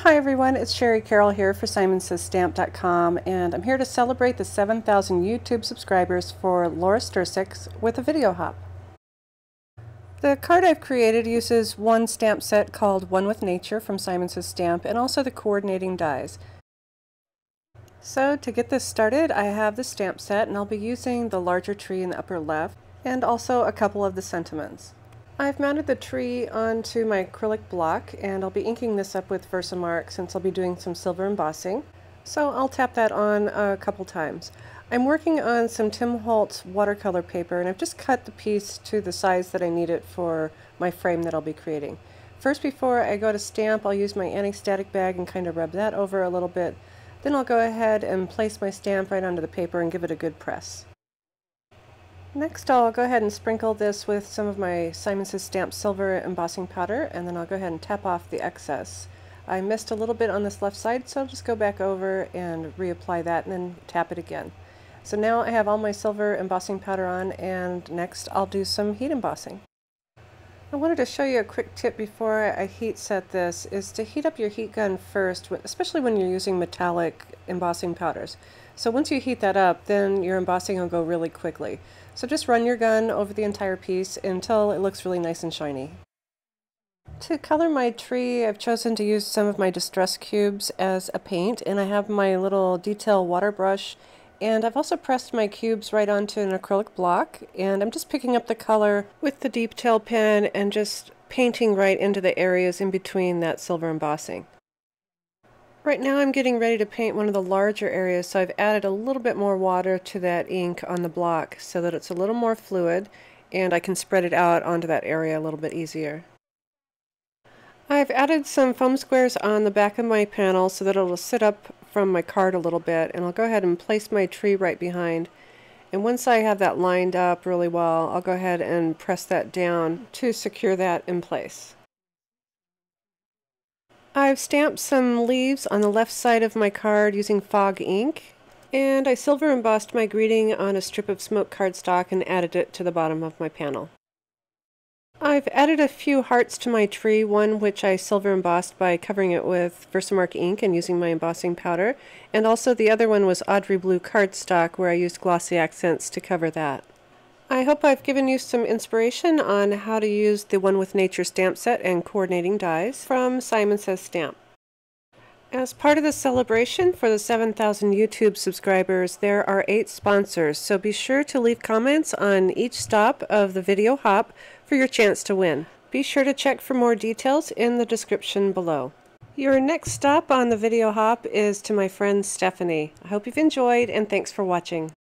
Hi everyone, it's Sherry Carroll here for SimonsSaysStamp.com, and I'm here to celebrate the 7,000 YouTube subscribers for Laura Sterckx with a video hop. The card I've created uses one stamp set called One with Nature from Simon Says Stamp and also the coordinating dies. So to get this started, I have the stamp set and I'll be using the larger tree in the upper left and also a couple of the sentiments. I've mounted the tree onto my acrylic block and I'll be inking this up with Versamark since I'll be doing some silver embossing. So I'll tap that on a couple times. I'm working on some Tim Holtz watercolor paper and I've just cut the piece to the size that I need it for my frame that I'll be creating. First, before I go to stamp, I'll use my anti-static bag and kind of rub that over a little bit. Then I'll go ahead and place my stamp right onto the paper and give it a good press. Next, I'll go ahead and sprinkle this with some of my Simon Says Stamp silver embossing powder, and then I'll go ahead and tap off the excess. I missed a little bit on this left side, so I'll just go back over and reapply that and then tap it again. So now I have all my silver embossing powder on, and next I'll do some heat embossing. I wanted to show you a quick tip before I heat set this, is to heat up your heat gun first, especially when you're using metallic embossing powders. So once you heat that up, then your embossing will go really quickly. So just run your gun over the entire piece until it looks really nice and shiny. To color my tree, I've chosen to use some of my distress cubes as a paint, and I have my little detail water brush, and I've also pressed my cubes right onto an acrylic block, and I'm just picking up the color with the detail pen and just painting right into the areas in between that silver embossing. Right now I'm getting ready to paint one of the larger areas, so I've added a little bit more water to that ink on the block so that it's a little more fluid and I can spread it out onto that area a little bit easier. I've added some foam squares on the back of my panel so that it'll sit up from my card a little bit, and I'll go ahead and place my tree right behind. And once I have that lined up really well, I'll go ahead and press that down to secure that in place. I've stamped some leaves on the left side of my card using fog ink, and I silver embossed my greeting on a strip of smoke cardstock and added it to the bottom of my panel. I've added a few hearts to my tree, one which I silver embossed by covering it with Versamark ink and using my embossing powder, and also the other one was Audrey blue cardstock where I used glossy accents to cover that. I hope I've given you some inspiration on how to use the One with Nature stamp set and coordinating dies from Simon Says Stamp. As part of the celebration for the 7,000 YouTube subscribers, there are 8 sponsors, so be sure to leave comments on each stop of the video hop for your chance to win. Be sure to check for more details in the description below. Your next stop on the video hop is to my friend Stephanie. I hope you've enjoyed, and thanks for watching.